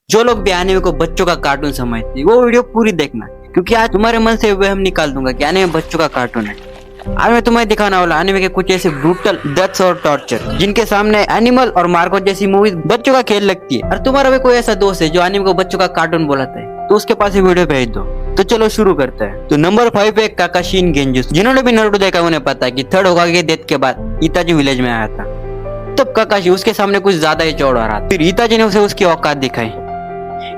जो लोग भी एनीमे को बच्चों का कार्टून समझते हैं वो वीडियो पूरी देखना, क्योंकि आज तुम्हारे मन से वहम निकाल दूंगा कि एनीमे बच्चों का कार्टून है। आज मैं तुम्हें दिखाने वाला एनीमे के कुछ ऐसे ब्रूटल डेथ्स और टॉर्चर जिनके सामने एनिमल और मार्को जैसी मूवीज बच्चों का खेल लगती है। और तुम्हारा भी कोई ऐसा दोस्त है जो एनीमे को बच्चों का कार्टून बोलाता है तो उसके पास ये वीडियो भेज दो। तो चलो शुरू करते हैं। तो नंबर 5 पे काकाशी इन गेंजुस। जिन्होंने भी नारुतो देखा उन्हें पता है कि थर्ड होकागे के डेथ के बाद इताची विलेज में आया था। तब काकाशी उसके सामने कुछ ज्यादा ही चौड़ा रहा। फिर इताची ने उसे उसकी औकात दिखाई।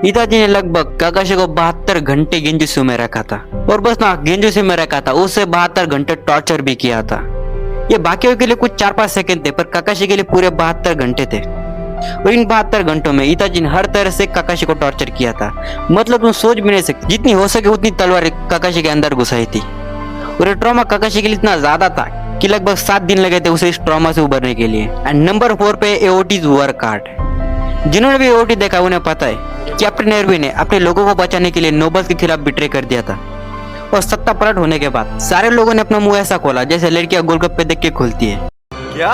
इताची ने लगभग काकाशी को 72 घंटे गेंजुसु में रखा था, और बस ना गेंजुसु में रखा था, उससे 72 घंटे टॉर्चर भी किया था। ये बाकियों के लिए कुछ 4-5 सेकंड थे, पर काकाशी के लिए पूरे 72 घंटे थे। और इन 72 घंटों में इताची ने हर तरह से काकाशी को टॉर्चर किया था। मतलब तुम सोच भी नहीं सकते, जितनी हो सके उतनी तलवार काकाशी के अंदर घुसाई थी। और ये ट्रॉमा काकाशी के लिए इतना ज्यादा था कि लगभग 7 दिन लगे थे उसे इस ट्रॉमा से उभरने के लिए। एंड नंबर 4 पे एओटीज वर्क हार्ड। जिन्होंने भी एओटी देखा उन्हें पता है कैप्टन एरवी ने अपने लोगों को बचाने के लिए नोबल्स के खिलाफ बिट्रे कर दिया था। और सत्ता पलट होने के बाद सारे लोगों ने अपना मुंह ऐसा खोला जैसे लड़कियां गोलगप्पे देख के खोलती है। क्या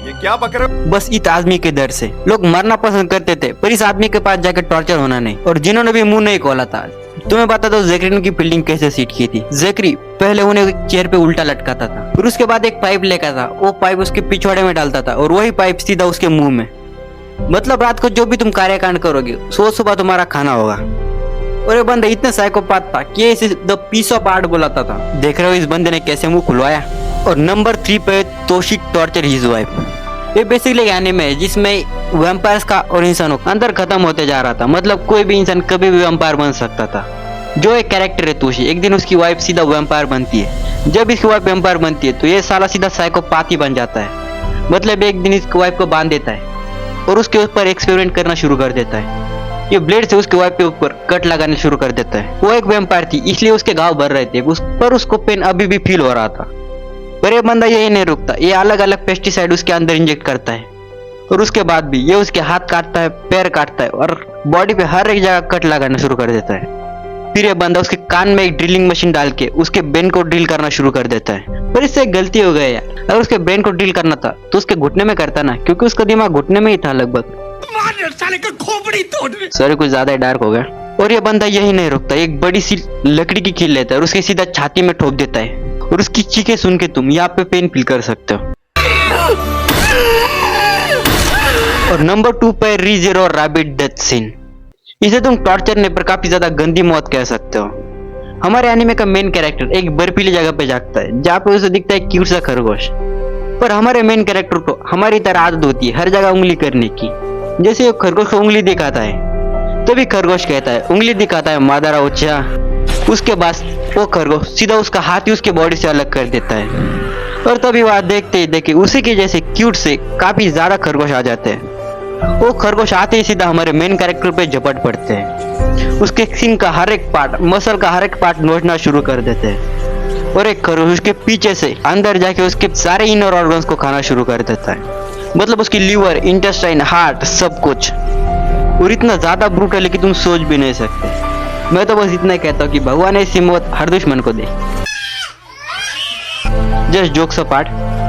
ये क्या बक रहे हो? बस इस आदमी के डर से लोग मरना पसंद करते थे, पर इस आदमी के पास जाकर टॉर्चर होना नहीं। और जिन्होंने भी मुंह नहीं खोला था, तुम्हें बता दो ज़ेक्री की फील्डिंग कैसे सीट की थी। ज़ेक्री पहले उन्हें एक चेयर पे उल्टा लटकाता था, फिर उसके बाद एक पाइप लेकर था, वो पाइप उसके पिछवाड़े में डालता था और वही पाइप सीधा उसके मुंह में। मतलब रात को जो भी तुम कार्यकांड करोगे सुबह तुम्हारा खाना होगा। और ये बंदा इतना साइकोपाथ था कि इसे द पीस ऑफ आर्ट बुलाता था। देख रहे हो इस बंदे ने कैसे मुंह खुलवाया। और नंबर 3 पे तोशी टॉर्चर हिज वाइफ। ये बेसिकली एक एनीमे है जिसमें वैम्पायर्स का और इंसानों का अंदर खत्म होते जा रहा था। मतलब कोई भी इंसान कभी भी वैम्पायर बन सकता था। जो एक कैरेक्टर है तोशी, एक दिन उसकी वाइफ सीधा वैम्पायर बनती है। जब इसकी वाइफ वैम्पायर बनती है तो ये साला सीधा साइकोपाथ ही बन जाता है। मतलब एक दिन इसकी वाइफ को बांध देता है और उसके ऊपर एक्सपेरिमेंट करना शुरू कर देता है। ये ब्लेड से उसके वाइफ के ऊपर कट लगाने शुरू कर देता है। वो एक वैम्पायर थी इसलिए उसके घाव भर रहे थे, पर उसको पेन अभी भी फील हो रहा था। पर ये बंदा यही नहीं रुकता, ये अलग अलग पेस्टिसाइड उसके अंदर इंजेक्ट करता है। और उसके बाद भी ये उसके हाथ काटता है, पैर काटता है और बॉडी पे हर एक जगह कट लगाना शुरू कर देता है। फिर ये बंदा उसके कान में एक ड्रिलिंग मशीन डाल के उसके ब्रेन को ड्रिल करना शुरू कर देता है। पर इससे एक गलती हो गई यार, अगर उसके ब्रेन को ड्रिल करना था तो उसके घुटने में करता ना, क्योंकि उसका दिमाग घुटने में ही था लगभग। सॉरी कुछ ज्यादा ही डार्क हो गया। और ये बंदा यही नहीं रुकता, एक बड़ी सी लकड़ी की कील लेता है और उसके सीधा छाती में ठोक देता है। और उसकी चीखें सुन के तुम यहाँ पे पेन फील कर सकते हो। और नंबर 2 पे रीज़ेरो रैबिट डेथ सीन। इसे तुम टॉर्चर नहीं पर काफी ज्यादा गंदी मौत कह सकते हो। हमारे एनीमे का मेन कैरेक्टर एक बर्फीली जगह पे जागता है जहाँ पे उसे दिखता है क्यूट सा खरगोश। पर हमारे मेन कैरेक्टर को हमारी तरह आदत होती है हर जगह उंगली करने की। जैसे वो खरगोश को उंगली दिखाता है तभी खरगोश कहता है उंगली दिखाता है मादारा उच्चा। उसके बाद वो खरगोश सीधा उसका हाथ ही उसके बॉडी से अलग कर देता है। और तभी वह देखते ही देखे उसी के जैसे क्यूट से काफी ज्यादा खरगोश आ जाते हैं। वो खरगोश आते ही सीधा हमारे मेन कैरेक्टर पे झपट पड़ते हैं। उसके स्किन का हर एक पार्ट, मसल का हर एक पार्ट नोचना शुरू कर देते हैं। और एक खरगोश उसके पीछे से अंदर जाके उसके सारे इनर ऑर्गन्स को खाना शुरू कर देता है। मतलब उसकी लीवर, इंटेस्टाइन, हार्ट, सब कुछ। और इतना ज्यादा ब्रूटल है कि तुम सोच भी नहीं सकते। मैं तो बस इतना कहता हूँ कि भगवान ऐसी मौत हर दुश्मन को दे। Just jokes apart.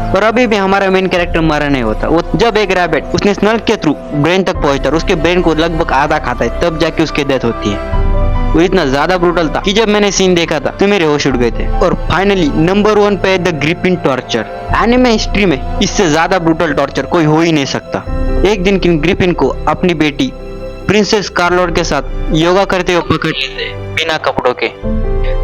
और अभी भी हमारा मेन कैरेक्टर मरा नहीं होता। वो जब एक रैबिट उसने स्नल के थ्रू ब्रेन तक पहुंचता है, उसके ब्रेन को लगभग आधा खाता है, तब जाके उसकी डेथ होती है। वो इतना ज्यादा ब्रूटल था कि जब मैंने सीन देखा था तो मेरे होश उड़ गए थे। और फाइनली नंबर 1 पे the Griffin torture. Anime history में इससे ज्यादा ब्रूटल टॉर्चर कोई हो ही नहीं सकता। एक दिन किंग ग्रिफिन को अपनी बेटी प्रिंसेस कार्लोट के साथ योगा करते हुए पकड़ लेते बिना कपड़ों के।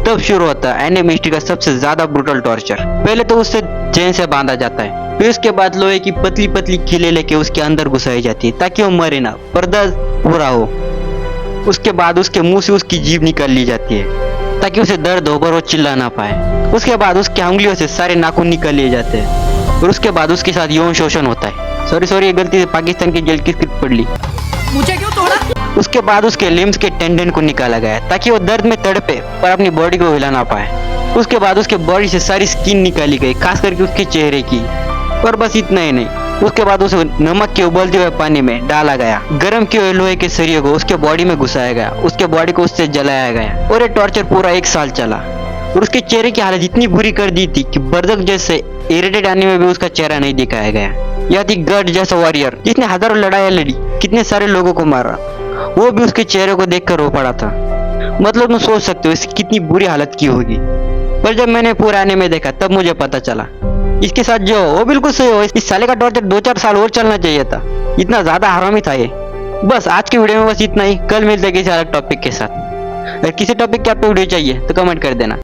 तब शुरू होता है एनीमे हिस्ट्री का सबसे ज्यादा ब्रूटल टॉर्चर। पहले तो उससे चेन से बांधा जाता है, फिर उसके बाद लोहे की पतली पतली कीलें लेके उसके अंदर घुसाई जाती है ताकि वो मरे ना, पर दर्द पूरा हो। उसके बाद उसके मुंह से उसकी जीभ निकाल ली जाती है ताकि उसे दर्द हो पर वो चिल्ला ना पाए। उसके बाद उसकी उंगलियों से सारे नाखून निकाल लिए जाते हैं। और उसके बाद उसके साथ यौन शोषण होता है। सॉरी ये गलती से पाकिस्तान की जेल की स्क्रिप्ट पढ़ ली। मुझे क्यों तोड़ा? उसके बाद उसके लिम्स के टेंडन को निकाला गया ताकि वो दर्द में तड़पे पर अपनी बॉडी को हिला ना पाए। उसके बाद उसके बॉडी से सारी स्किन निकाली गई, खास करके उसके चेहरे की। और बस इतना ही नहीं, उसके बाद उसे नमक के उबलते हुए पानी में डाला गया। गर्म किए हुए लोहे के सरिये को उसके बॉडी में घुसाया गया, उसके बॉडी को उससे जलाया गया। और ये टॉर्चर पूरा 1 साल चला। और उसके चेहरे की हालत इतनी बुरी कर दी थी कि बर्दक जैसे इरिटेड आने में भी उसका चेहरा नहीं दिखाया गया। यह थी गॉड जैसा वॉरियर जिसने हजारों लड़ाइयां लड़ी, कितने सारे लोगों को मारा, वो भी उसके चेहरे को देखकर रो पड़ा था। मतलब तुम सोच सकते हो इसकी कितनी बुरी हालत की होगी। पर जब मैंने पूरा एनीमे देखा तब मुझे पता चला इसके साथ जो हो वो बिल्कुल सही हो। इस साले का टॉर्चर 2-4 साल और चलना चाहिए था, इतना ज्यादा हरामी था ये। बस आज की वीडियो में बस इतना ही। कल मिलते हैं किसी अलग टॉपिक के साथ। अगर किसी टॉपिक की आपको वीडियो चाहिए तो कमेंट कर देना।